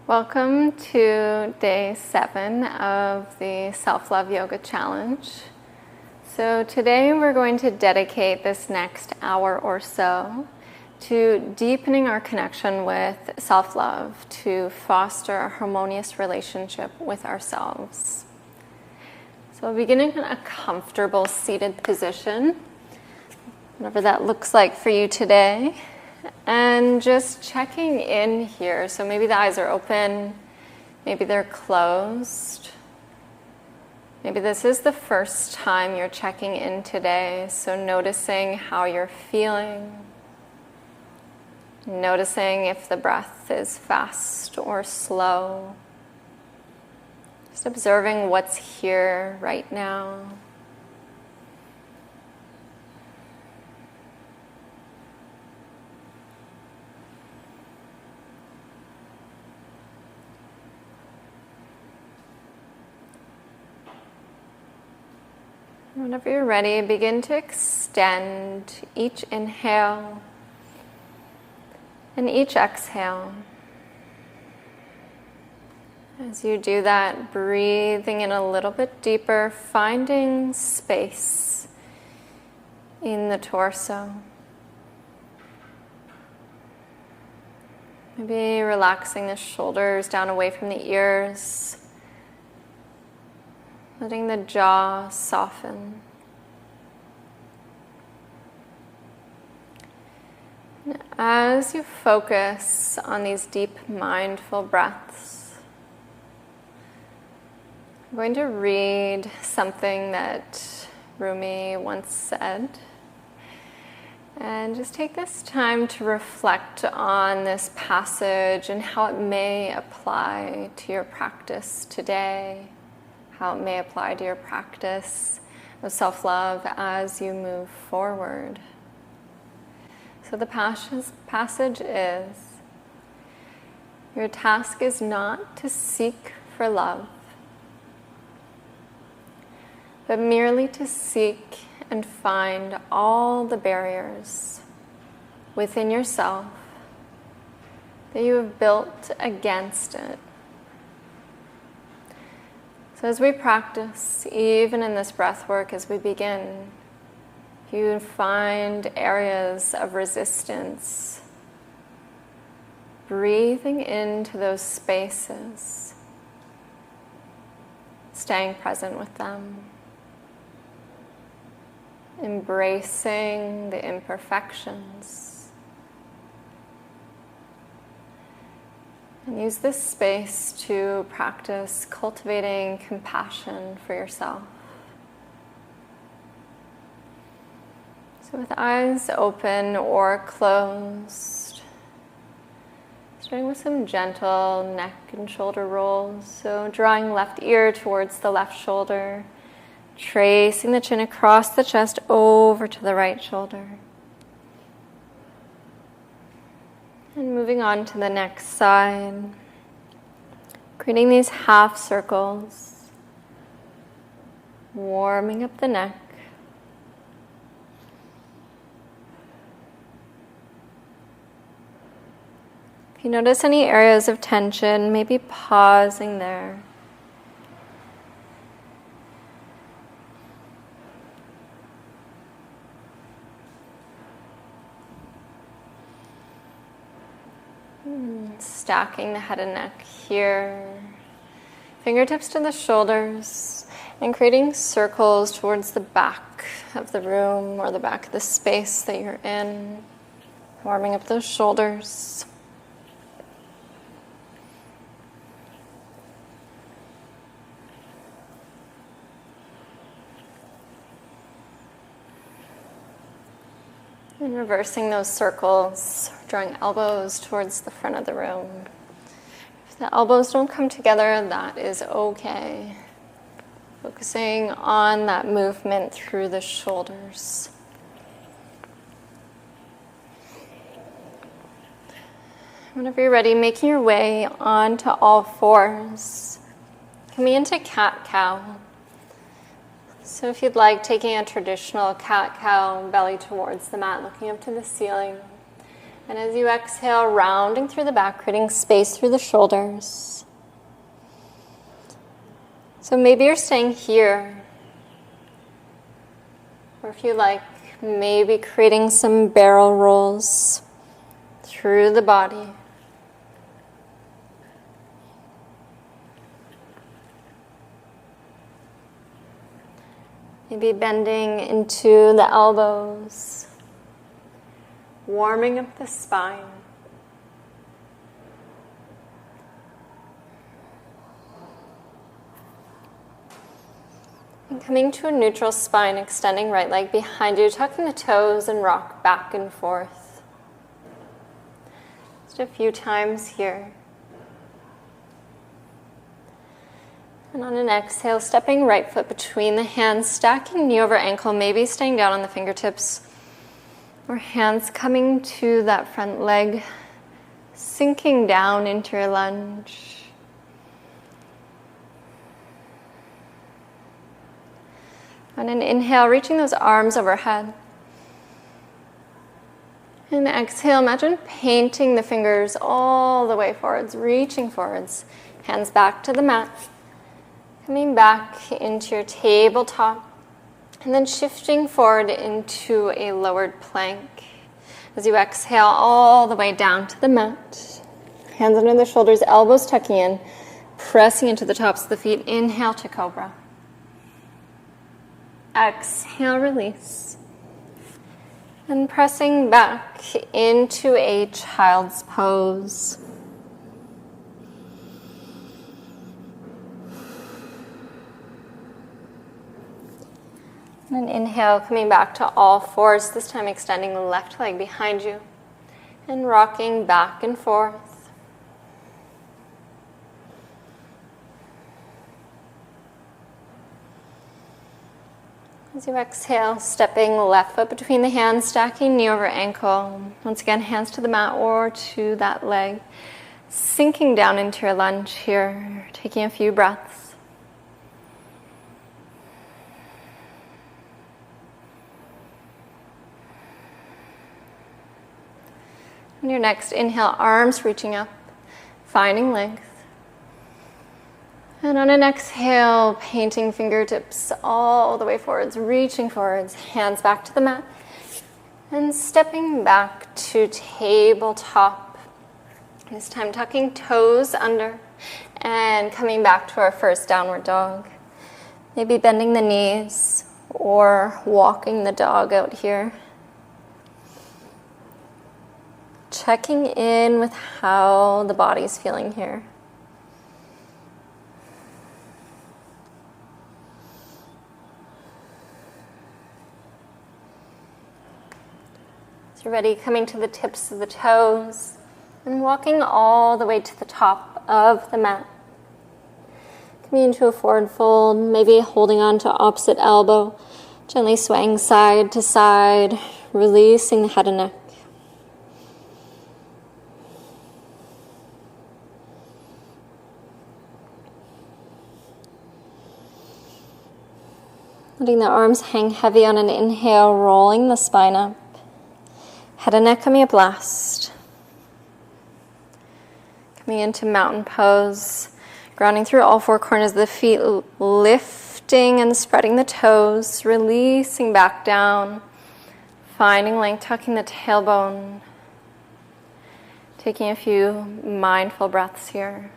Welcome to day 7 of the Self-Love Yoga Challenge. So today we're going to dedicate this next hour or so to deepening our connection with self-love to foster a harmonious relationship with ourselves. So beginning in a comfortable seated position, whatever that looks like for you today. And just checking in here. So maybe the eyes are open, maybe they're closed. Maybe this is the first time you're checking in today. So noticing how you're feeling. Noticing if the breath is fast or slow. Just observing what's here right now. Whenever you're ready, begin to extend each inhale and each exhale. As you do that, breathing in a little bit deeper, finding space in the torso. Maybe relaxing the shoulders down away from the ears. Letting the jaw soften. And as you focus on these deep mindful breaths, I'm going to read something that Rumi once said. And just take this time to reflect on this passage and how it may apply to your practice today. How it may apply to your practice of self-love as you move forward. So the passage is, your task is not to seek for love, but merely to seek and find all the barriers within yourself that you have built against it. So as we practice, even in this breath work as we begin, you find areas of resistance. Breathing into those spaces, staying present with them, embracing the imperfections. And use this space to practice cultivating compassion for yourself. So with eyes open or closed, starting with some gentle neck and shoulder rolls. So drawing left ear towards the left shoulder, tracing the chin across the chest over to the right shoulder. And moving on to the next side, creating these half circles, warming up the neck. If you notice any areas of tension, maybe pausing there. Stacking the head and neck here, fingertips to the shoulders, and creating circles towards the back of the room or the back of the space that you're in, warming up those shoulders. And reversing those circles, drawing elbows towards the front of the room. If the elbows don't come together, that is okay. Focusing on that movement through the shoulders. Whenever you're ready, making your way onto all fours. Coming into cat-cow. So if you'd like, taking a traditional cat-cow, belly towards the mat, looking up to the ceiling. And as you exhale, rounding through the back, creating space through the shoulders. So maybe you're staying here. Or if you like, maybe creating some barrel rolls through the body. Maybe bending into the elbows, warming up the spine. And coming to a neutral spine, extending right leg behind you, tucking the toes and rock back and forth. Just a few times here. And on an exhale, stepping right foot between the hands, stacking knee over ankle, maybe staying down on the fingertips. Or hands coming to that front leg, sinking down into your lunge. On an inhale, reaching those arms overhead. And exhale, imagine painting the fingers all the way forwards, reaching forwards. Hands back to the mat. Coming back into your tabletop. And then shifting forward into a lowered plank. As you exhale all the way down to the mat. Hands under the shoulders, elbows tucking in, pressing into the tops of the feet. Inhale to cobra. Exhale, release. And pressing back into a child's pose. And an inhale, coming back to all fours, this time extending the left leg behind you and rocking back and forth. As you exhale, stepping left foot between the hands, stacking knee over ankle. Once again, hands to the mat or to that leg. Sinking down into your lunge here, taking a few breaths. On your next inhale, arms reaching up, finding length. And on an exhale, painting fingertips all the way forwards, reaching forwards, hands back to the mat. And stepping back to tabletop. This time tucking toes under and coming back to our first downward dog. Maybe bending the knees or walking the dog out here. Checking in with how the body's feeling here. So you're ready, coming to the tips of the toes and walking all the way to the top of the mat. Coming into a forward fold, maybe holding on to opposite elbow, gently swaying side to side, releasing the head and neck. Letting the arms hang heavy on an inhale, rolling the spine up. Head and neck coming up last. Coming into mountain pose. Grounding through all four corners of the feet. Lifting and spreading the toes. Releasing back down. Finding length, tucking the tailbone. Taking a few mindful breaths here.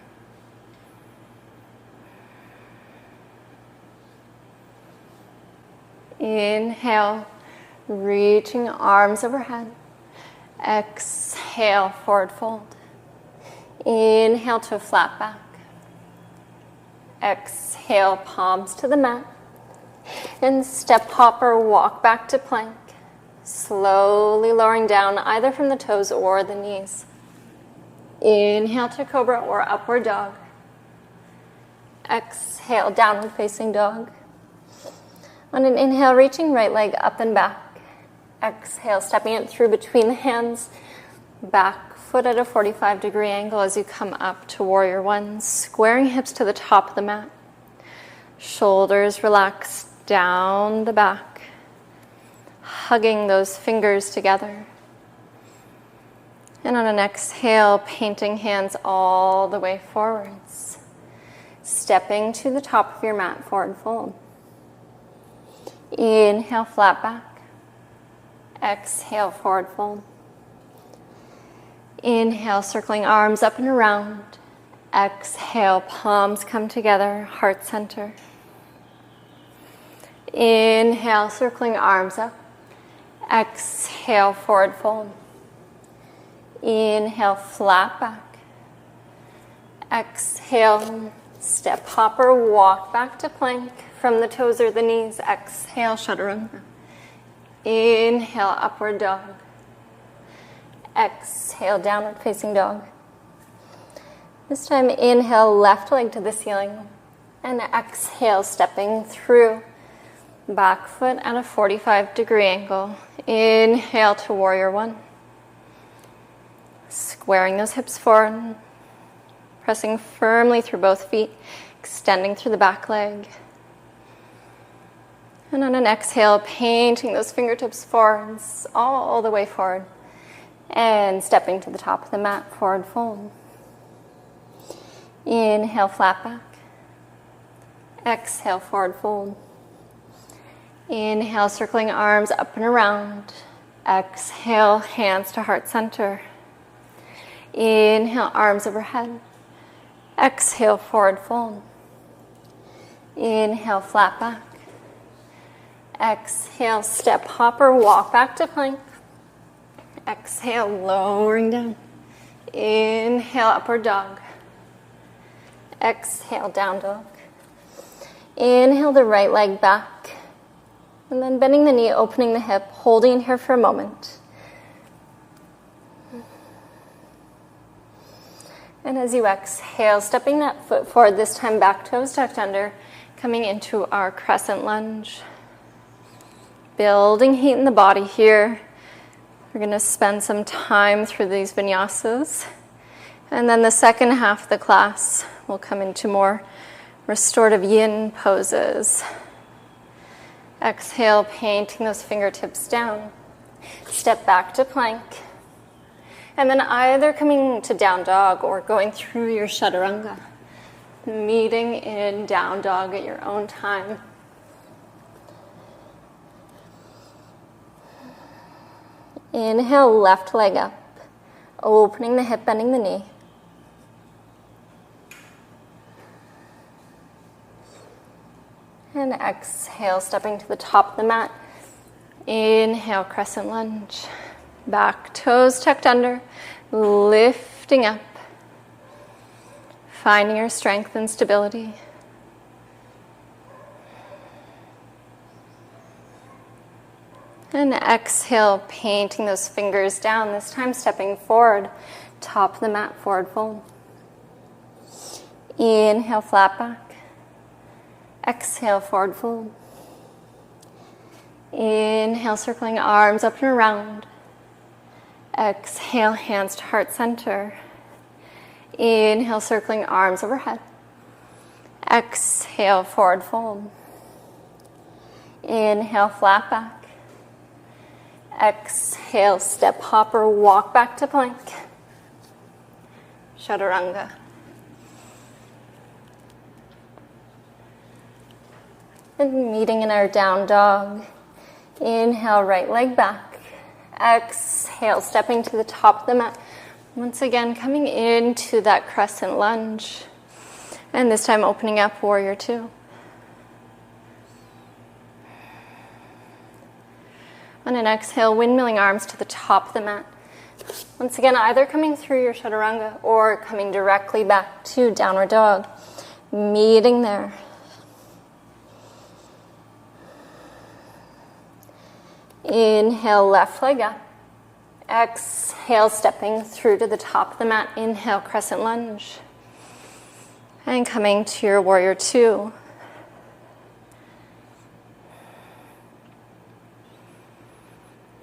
Inhale, reaching arms overhead. Exhale, forward fold. Inhale to a flat back. Exhale, palms to the mat. And step hop or walk back to plank. Slowly lowering down either from the toes or the knees. Inhale to cobra or upward dog. Exhale, downward facing dog. On an inhale, reaching right leg up and back. Exhale, stepping it through between the hands. Back foot at a 45-degree angle as you come up to warrior one. Squaring hips to the top of the mat. Shoulders relax down the back. Hugging those fingers together. And on an exhale, painting hands all the way forwards. Stepping to the top of your mat, forward fold. Inhale, flat back. Exhale, forward fold. Inhale, circling arms up and around. Exhale, palms come together, heart center. Inhale, circling arms up. Exhale, forward fold. Inhale, flat back. Exhale, step hopper, walk back to plank from the toes or the knees. Exhale, chaturanga. Inhale, upward dog. Exhale, downward facing dog. This time, inhale, left leg to the ceiling. And exhale, stepping through. Back foot at a 45-degree angle. Inhale to warrior one. Squaring those hips forward. Pressing firmly through both feet. Extending through the back leg. And on an exhale, painting those fingertips forwards, all the way forward. And stepping to the top of the mat, forward fold. Inhale, flat back. Exhale, forward fold. Inhale, circling arms up and around. Exhale, hands to heart center. Inhale, arms overhead. Exhale, forward fold. Inhale, flat back. Exhale, step hopper, walk back to plank. Exhale, lowering down. Inhale, upward dog. Exhale, down dog. Inhale the right leg back. And then bending the knee, opening the hip, holding here for a moment. And as you exhale, stepping that foot forward, this time back toes tucked under, coming into our crescent lunge. Building heat in the body here. We're going to spend some time through these vinyasas. And then the second half of the class, we'll come into more restorative yin poses. Exhale, painting those fingertips down. Step back to plank. And then either coming to down dog or going through your chaturanga. Meeting in down dog at your own time. Inhale, left leg up. Opening the hip, bending the knee. And exhale, stepping to the top of the mat. Inhale, crescent lunge. Back toes tucked under, lifting up. Finding your strength and stability. And exhale, painting those fingers down, this time stepping forward, top of the mat, forward fold. Inhale, flat back. Exhale, forward fold. Inhale, circling arms up and around. Exhale, hands to heart center. Inhale, circling arms overhead. Exhale, forward fold. Inhale, flat back. Exhale, step hopper, walk back to plank. Chaturanga. And meeting in our down dog. Inhale, right leg back. Exhale, stepping to the top of the mat. Once again, coming into that crescent lunge. And this time opening up warrior two. On an exhale, windmilling arms to the top of the mat. Once again, either coming through your chaturanga or coming directly back to downward dog. Meeting there. Inhale, left leg up. Exhale, stepping through to the top of the mat. Inhale, crescent lunge. And coming to your warrior two.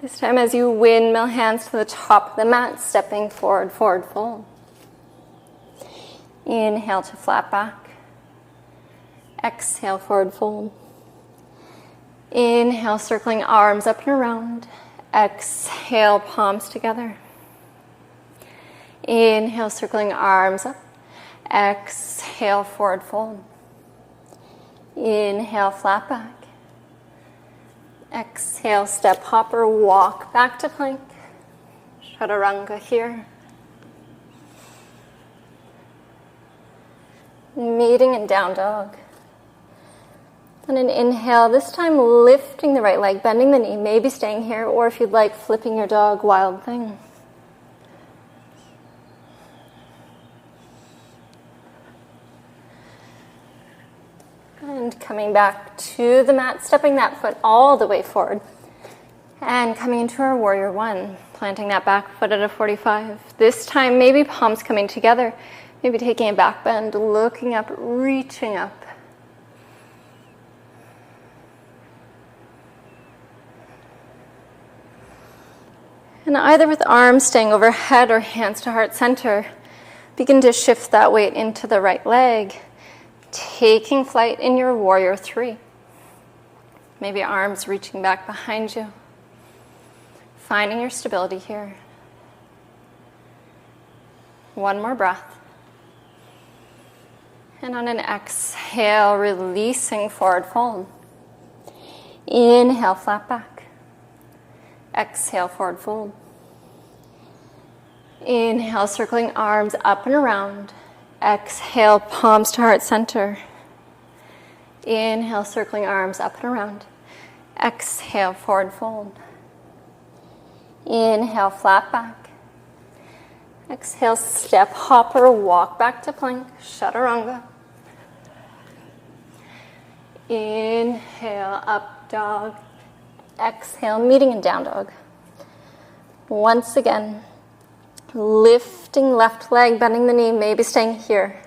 This time as you windmill hands to the top of the mat, stepping forward, forward fold. Inhale to flat back. Exhale, forward fold. Inhale, circling arms up and around. Exhale, palms together. Inhale, circling arms up. Exhale, forward fold. Inhale, flat back. Exhale, step hopper, walk back to plank. Chaturanga here. Meeting in down dog. And an inhale, this time lifting the right leg, bending the knee, maybe staying here, or if you'd like, flipping your dog, wild thing. And coming back to the mat, stepping that foot all the way forward. And coming into our warrior one, planting that back foot at a 45. This time, maybe palms coming together, maybe taking a back bend, looking up, reaching up. And either with arms staying overhead or hands to heart center, begin to shift that weight into the right leg, taking flight in your warrior three. Maybe arms reaching back behind you. Finding your stability here. One more breath. And on an exhale, releasing forward fold. Inhale, flat back. Exhale, forward fold. Inhale, circling arms up and around. Exhale, palms to heart center. Inhale, circling arms up and around. Exhale, forward fold. Inhale, flat back. Exhale, step hopper, walk back to plank, chaturanga. Inhale, up dog. Exhale, meeting in down dog. Once again, lifting left leg, bending the knee, maybe staying here.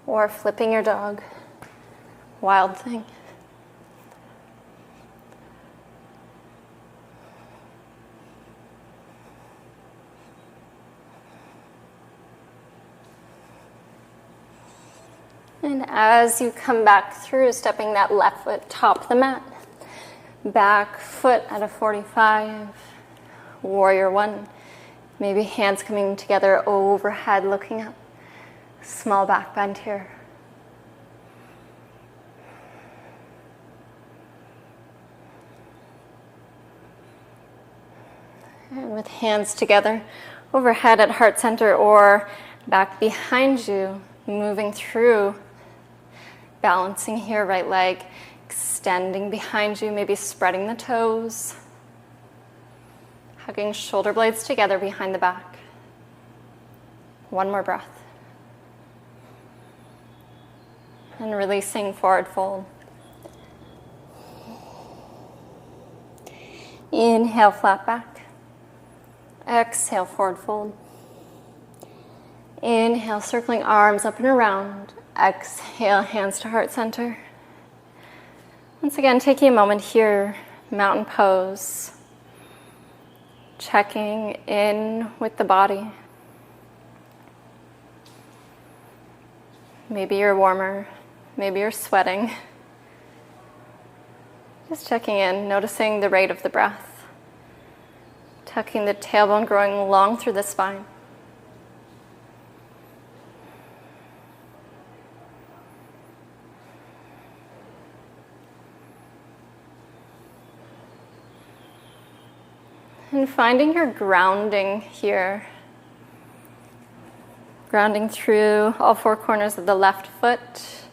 Or flipping your dog, wild thing. And as you come back through, stepping that left foot top the mat, back foot at a 45, warrior one. Maybe hands coming together overhead, looking up. Small back bend here. And with hands together overhead at heart center or back behind you, moving through. Balancing here, right leg extending behind you, maybe spreading the toes. Hugging shoulder blades together behind the back. One more breath. And releasing forward fold. Inhale, flat back. Exhale, forward fold. Inhale, circling arms up and around. Exhale, hands to heart center. Once again, taking a moment here, mountain pose. Checking in with the body. Maybe you're warmer, maybe you're sweating. Just checking in, noticing the rate of the breath. Tucking the tailbone, growing long through the spine. And finding your grounding here. Grounding through all four corners of the left foot.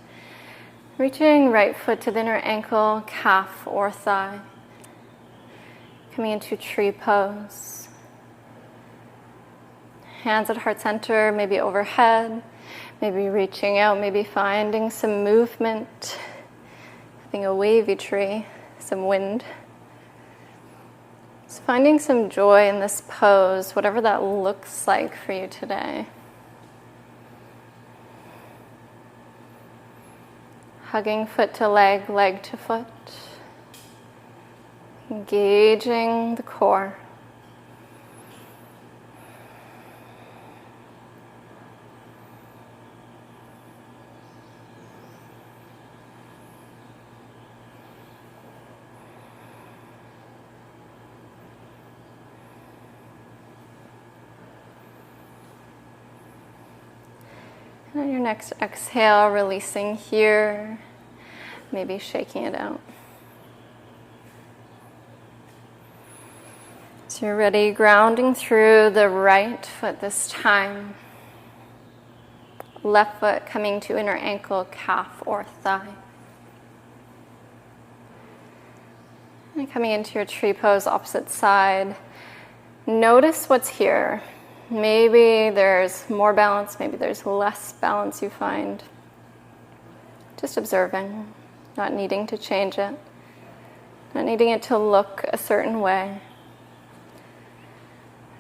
Reaching right foot to the inner ankle, calf, or thigh. Coming into tree pose. Hands at heart center, maybe overhead. Maybe reaching out, maybe finding some movement. Having a wavy tree, some wind. So finding some joy in this pose, whatever that looks like for you today. Hugging foot to leg, leg to foot. Engaging the core. And on your next exhale, releasing here, maybe shaking it out. So you're ready, grounding through the right foot this time. Left foot coming to inner ankle, calf, or thigh. And coming into your tree pose, opposite side. Notice what's here. Maybe there's more balance, maybe there's less balance you find. Just observing, not needing to change it, not needing it to look a certain way.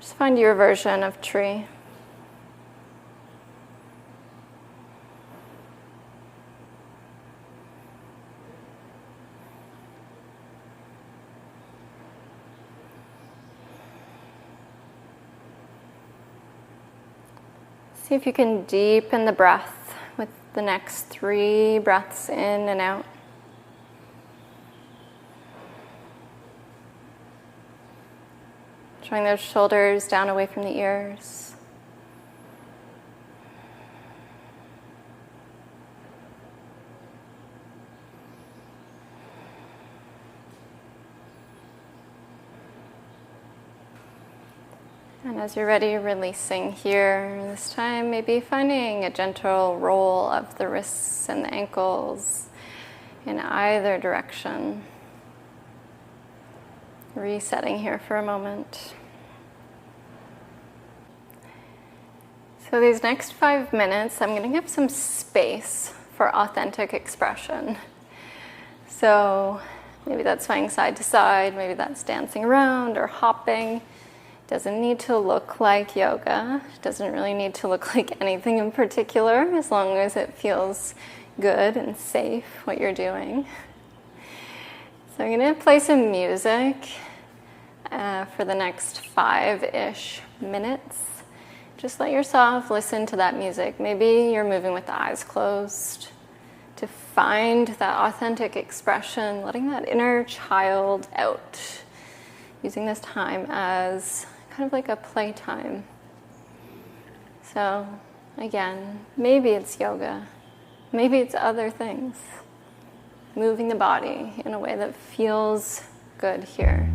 Just find your version of tree. See if you can deepen the breath with the next 3 breaths in and out. Drawing those shoulders down away from the ears. And as you're ready, releasing here. This time, maybe finding a gentle roll of the wrists and the ankles in either direction. Resetting here for a moment. So these next 5 minutes, I'm going to give some space for authentic expression. So maybe that's swaying side to side, maybe that's dancing around or hopping. Doesn't need to look like yoga. Doesn't really need to look like anything in particular, as long as it feels good and safe what you're doing. So I'm going to play some music for the next 5-ish minutes. Just let yourself listen to that music. Maybe you're moving with the eyes closed to find that authentic expression, letting that inner child out. Using this time as kind of like a playtime. So again, maybe it's yoga, maybe it's other things. Moving the body in a way that feels good here.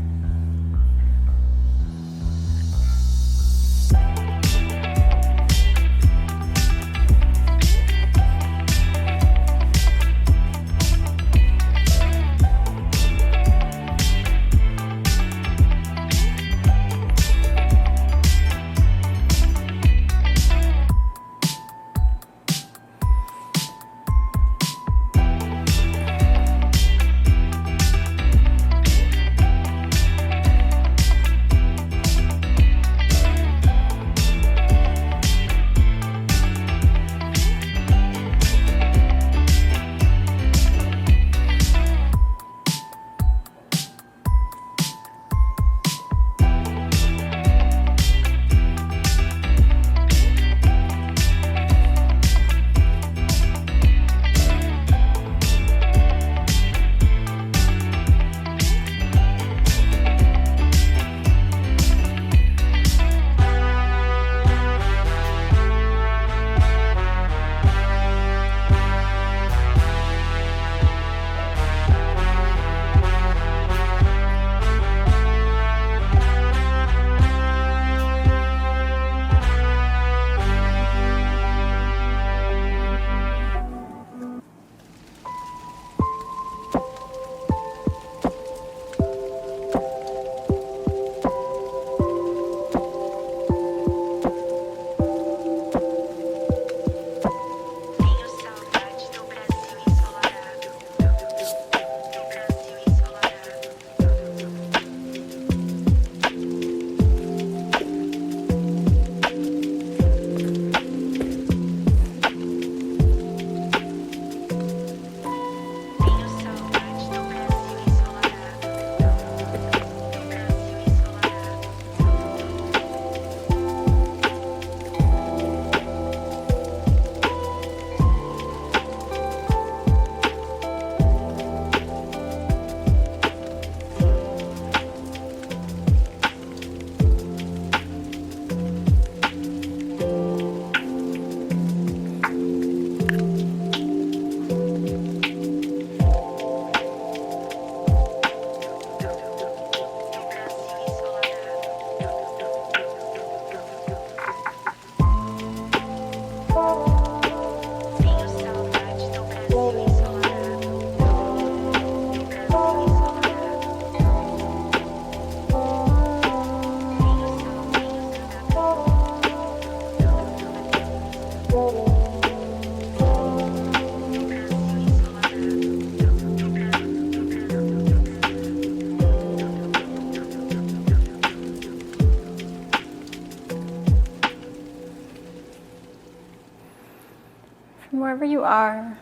Wherever you are,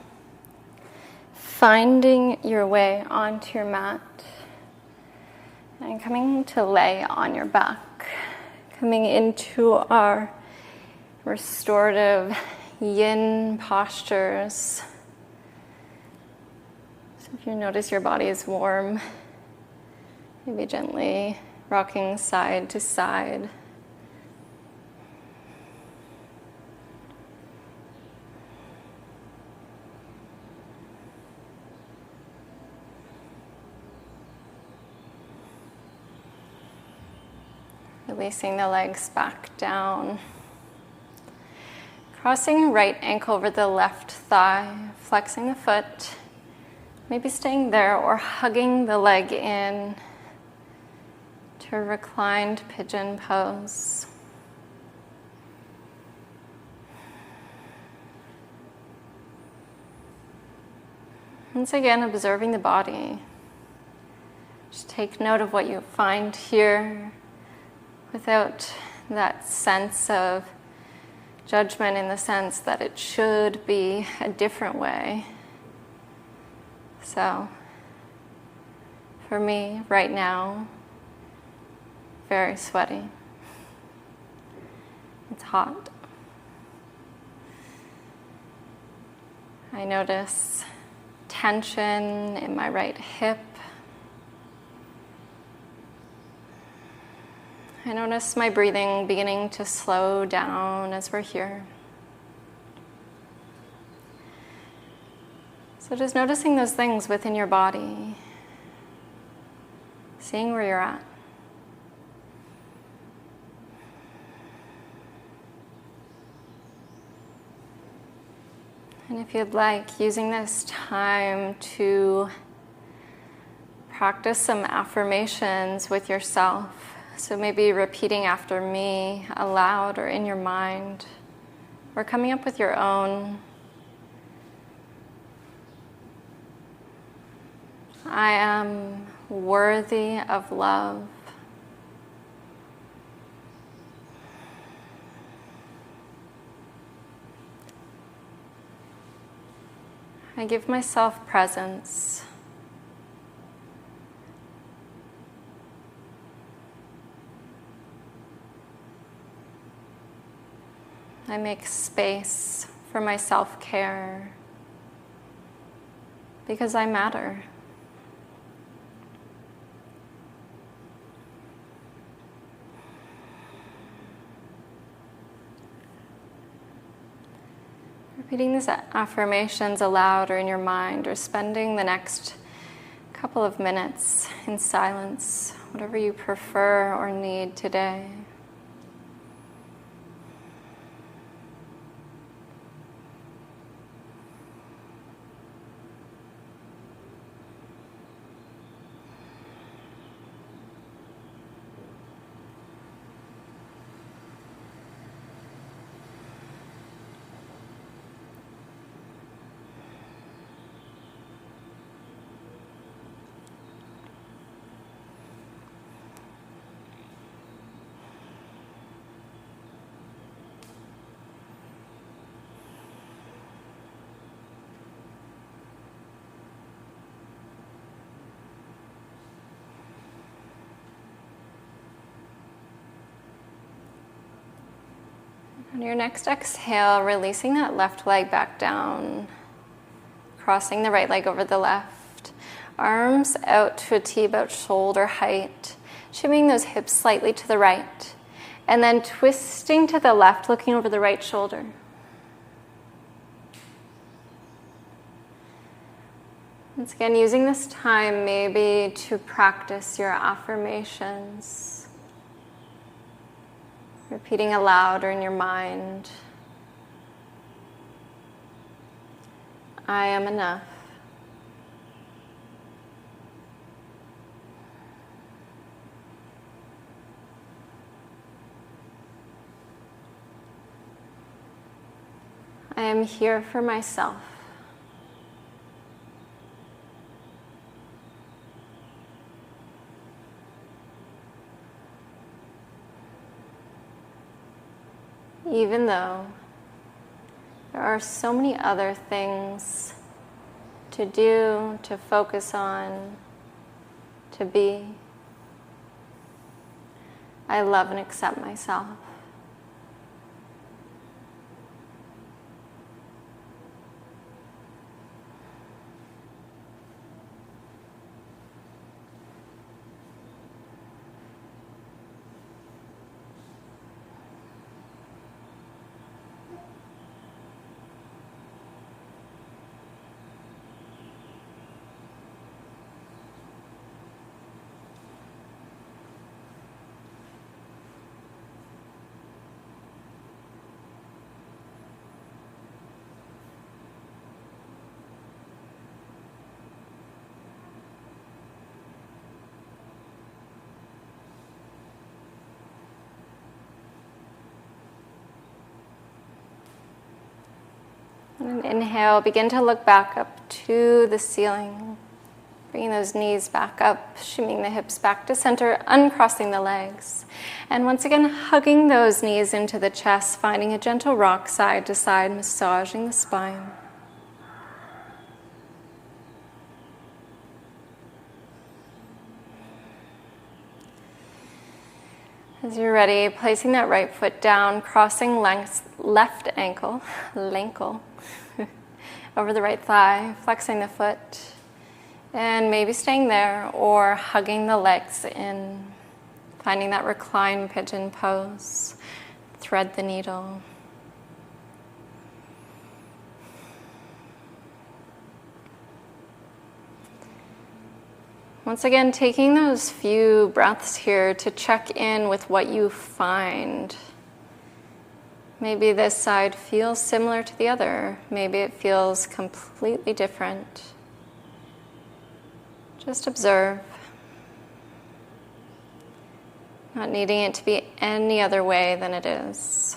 finding your way onto your mat and coming to lay on your back, coming into our restorative yin postures. So if you notice your body is warm, maybe gently rocking side to side. Releasing the legs back down. Crossing right ankle over the left thigh, flexing the foot, maybe staying there or hugging the leg in to a reclined pigeon pose. Once again, observing the body. Just take note of what you find here without that sense of judgment, in the sense that it should be a different way. So, for me, right now, very sweaty. It's hot. I notice tension in my right hip. I notice my breathing beginning to slow down as we're here. So just noticing those things within your body, seeing where you're at. And if you'd like, using this time to practice some affirmations with yourself. So maybe repeating after me aloud or in your mind, or coming up with your own. I am worthy of love. I give myself presence. I make space for my self-care because I matter. Repeating these affirmations aloud or in your mind, or spending the next couple of minutes in silence, whatever you prefer or need today. On your next exhale, releasing that left leg back down, crossing the right leg over the left, arms out to a T about shoulder height, shimmying those hips slightly to the right, and then twisting to the left, looking over the right shoulder. Once again, using this time maybe to practice your affirmations. Repeating aloud or in your mind. I am enough. I am here for myself. Even though There are so many other things to do, to focus on, to be. I love and accept myself. And inhale, begin to look back up to the ceiling. Bringing those knees back up, shimmying the hips back to center, uncrossing the legs. And once again, hugging those knees into the chest, finding a gentle rock side to side, massaging the spine. As you're ready, placing that right foot down, crossing left ankle over the right thigh, flexing the foot, and maybe staying there or hugging the legs in, finding that reclined pigeon pose, thread the needle. Once again, taking those few breaths here to check in with what you find. Maybe this side feels similar to the other. Maybe it feels completely different. Just observe. Not needing it to be any other way than it is.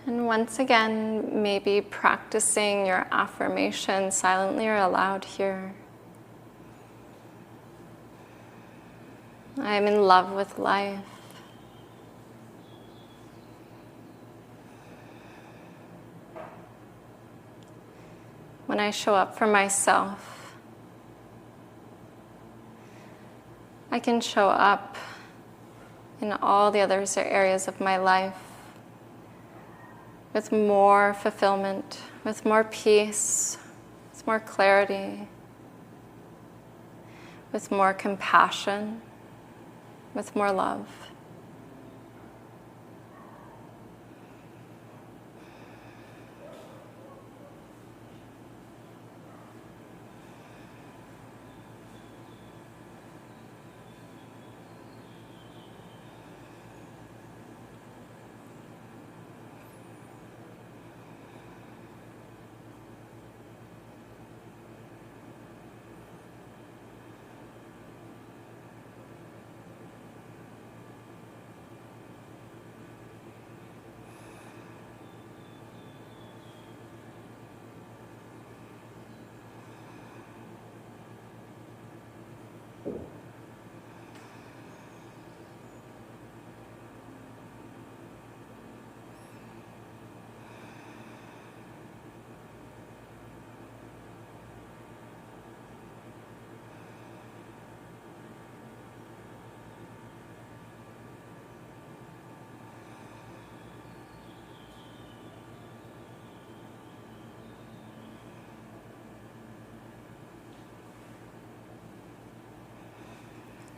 And once again, maybe practicing your affirmation silently or aloud here. I am in love with life. When I show up for myself, I can show up in all the other areas of my life with more fulfillment, with more peace, with more clarity, with more compassion, with more love.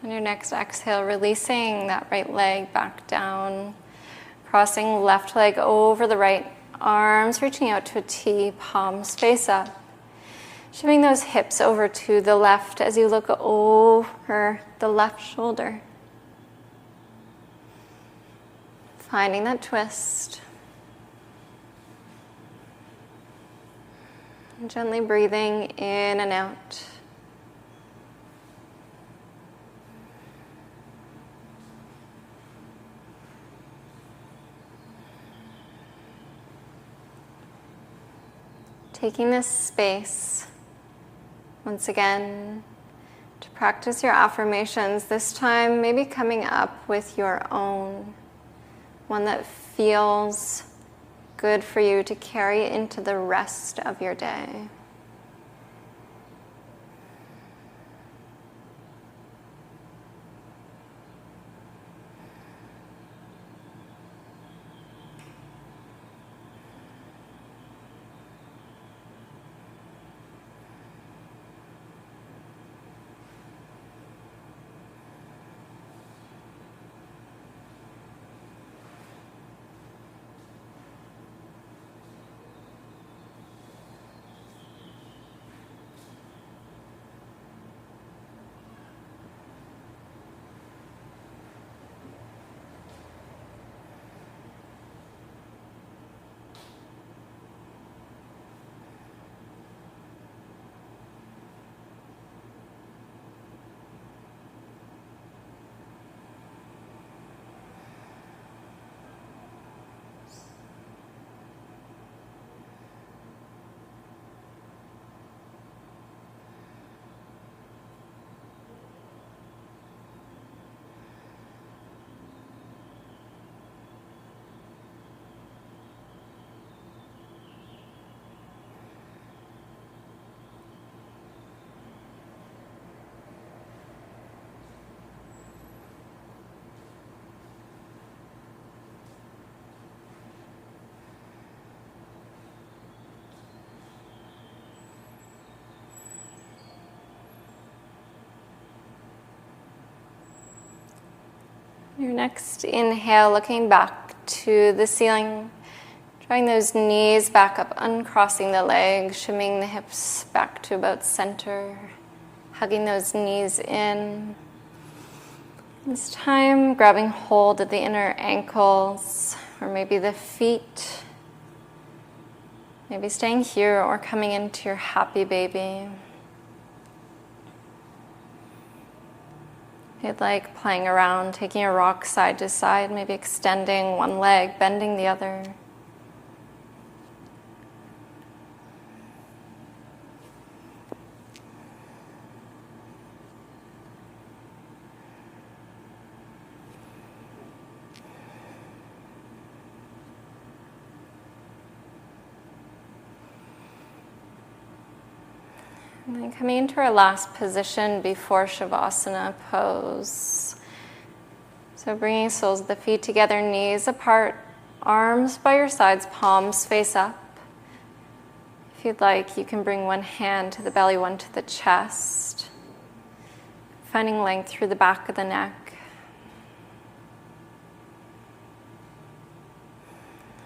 On your next exhale, releasing that right leg back down, crossing left leg over the right, arms reaching out to a T, palms face up. Shifting those hips over to the left as you look over the left shoulder. Finding that twist. And gently breathing in and out. taking this space once again to practice your affirmations, this time maybe coming up with your own, one that feels good for you to carry into the rest of your day. Your next inhale, looking back to the ceiling, drawing those knees back up, uncrossing the legs, shimming the hips back to about center, hugging those knees in. This time, grabbing hold of the inner ankles, or maybe the feet. Maybe staying here or coming into your happy baby. If you'd like, playing around, taking a rock side to side, maybe extending one leg, bending the other. And then coming into our last position before Savasana pose. So bringing soles of the feet together, knees apart, arms by your sides, palms face up. If you'd like, you can bring one hand to the belly, one to the chest. Finding length through the back of the neck.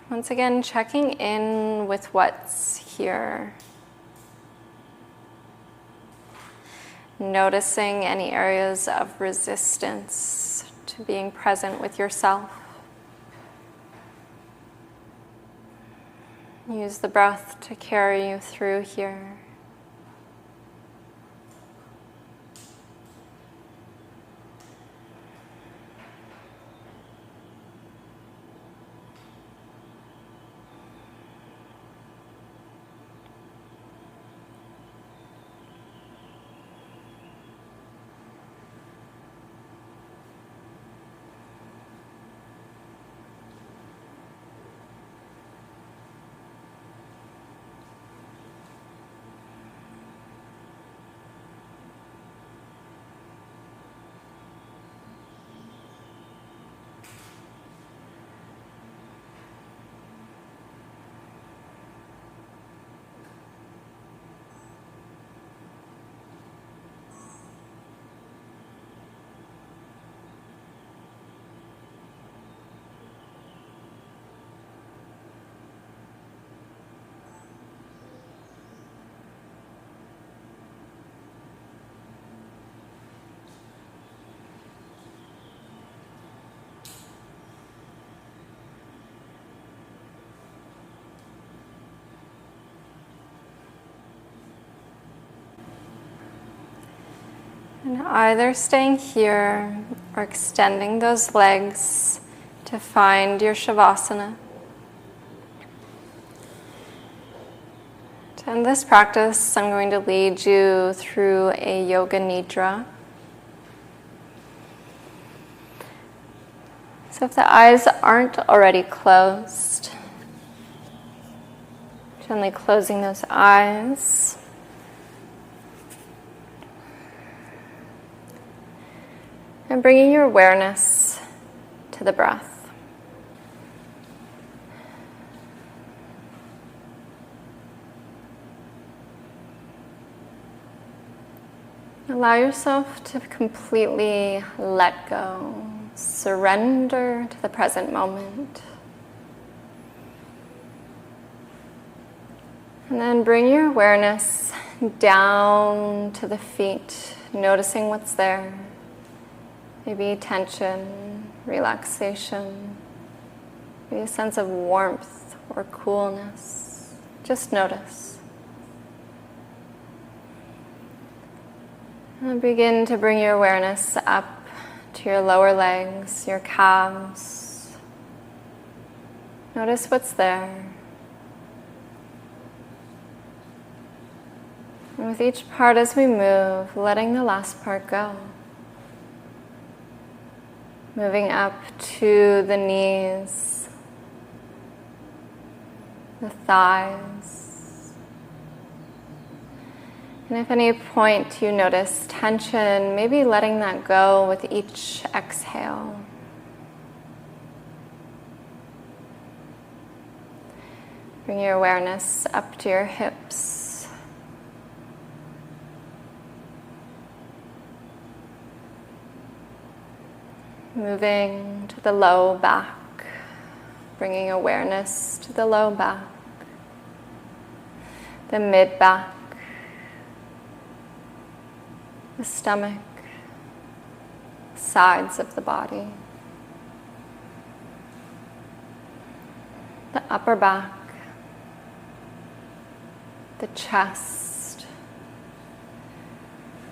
Once again, checking in with what's here. Noticing any areas of resistance to being present with yourself. Use the breath to carry you through here. And either staying here or extending those legs to find your Shavasana. To In this practice, I'm going to lead you through a Yoga Nidra. So if the eyes aren't already closed, gently closing those eyes. And bringing your awareness to the breath. Allow yourself to completely let go, surrender to the present moment. And then bring your awareness down to the feet, noticing what's there. Maybe tension, relaxation, maybe a sense of warmth or coolness. Just notice. And begin to bring your awareness up to your lower legs, your calves. Notice what's there. And with each part as we move, letting the last part go. Moving up to the knees, the thighs. And if at any point you notice tension, maybe letting that go with each exhale. Bring your awareness up to your hips. Moving to the low back, bringing awareness to the low back, the mid back, the stomach, sides of the body, the upper back, the chest,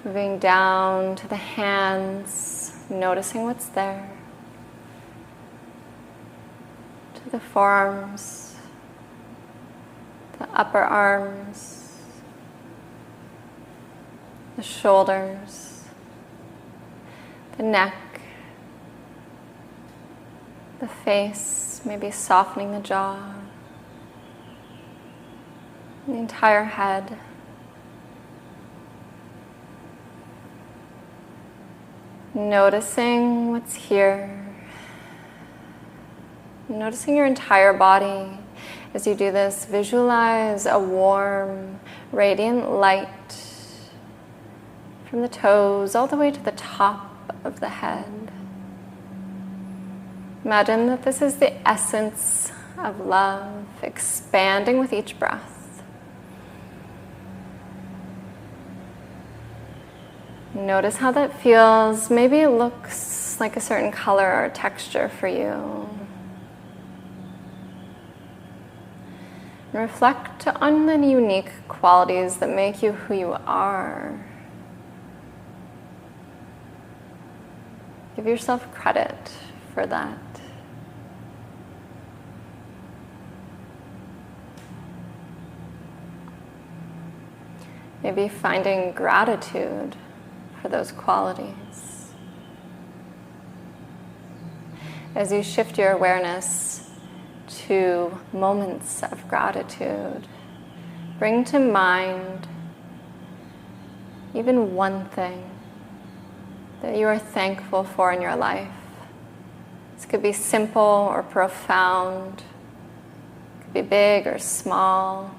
moving down to the hands, noticing what's there, to the forearms, the upper arms, the shoulders, the neck, the face, maybe softening the jaw, the entire head. Noticing what's here. Noticing your entire body. As you do this, visualize a warm, radiant light from the toes all the way to the top of the head. Imagine that this is the essence of love, expanding with each breath. Notice how that feels. Maybe it looks like a certain color or texture for you. And reflect on the unique qualities that make you who you are. Give yourself credit for that. Maybe finding gratitude for those qualities. As you shift your awareness to moments of gratitude, bring to mind even one thing that you are thankful for in your life. This could be simple or profound, it could be big or small.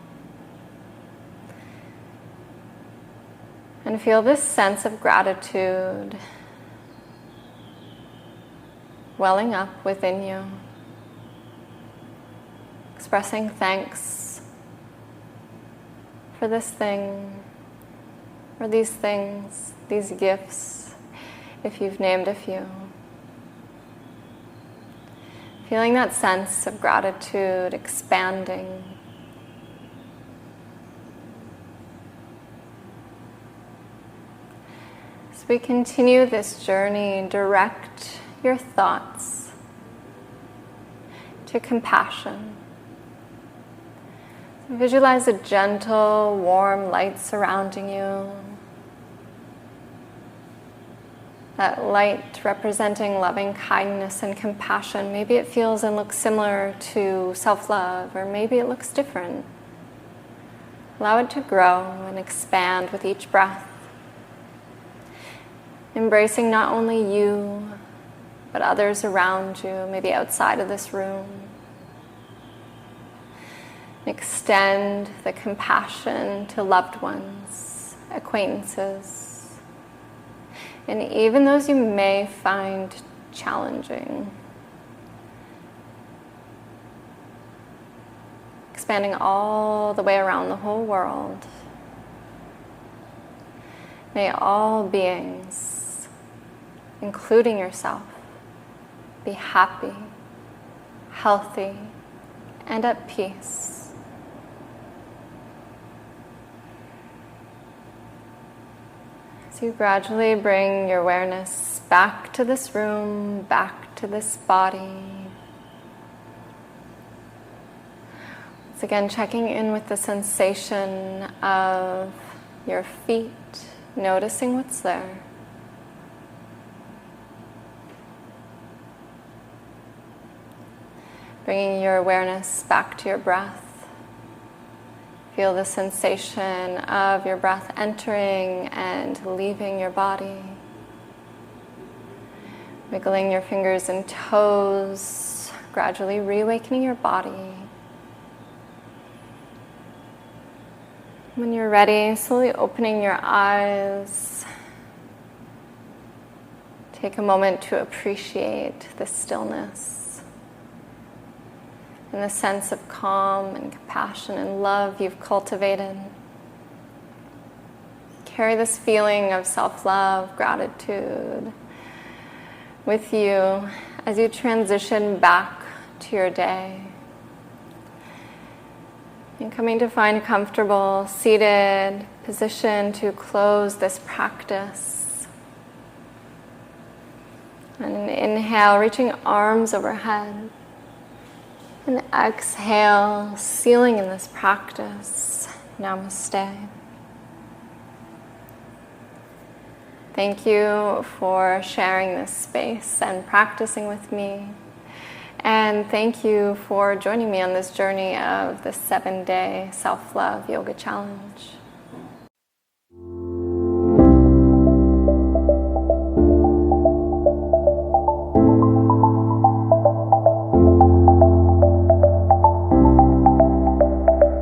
And feel this sense of gratitude welling up within you, expressing thanks for this thing, or these things, these gifts, if you've named a few. Feeling that sense of gratitude expanding. As we continue this journey, direct your thoughts to compassion. Visualize a gentle, warm light surrounding you. That light representing loving kindness and compassion. Maybe it feels and looks similar to self-love, or maybe it looks different. Allow it to grow and expand with each breath. Embracing not only you, but others around you, maybe outside of this room. Extend the compassion to loved ones, acquaintances, and even those you may find challenging. Expanding all the way around the whole world. May all beings, including yourself, be happy, healthy, and at peace. So you gradually bring your awareness back to this room, back to this body. Once again, checking in with the sensation of your feet, noticing what's there. Bringing your awareness back to your breath. Feel the sensation of your breath entering and leaving your body. Wiggling your fingers and toes, gradually reawakening your body. When you're ready, slowly opening your eyes. Take a moment to appreciate the stillness and the sense of calm and compassion and love you've cultivated. Carry this feeling of self-love, gratitude with you as you transition back to your day. And coming to find a comfortable, seated position to close this practice. And inhale, reaching arms overhead. And exhale, sealing in this practice. Namaste. Thank you for sharing this space and practicing with me. And thank you for joining me on this journey of the 7-day self-love yoga challenge.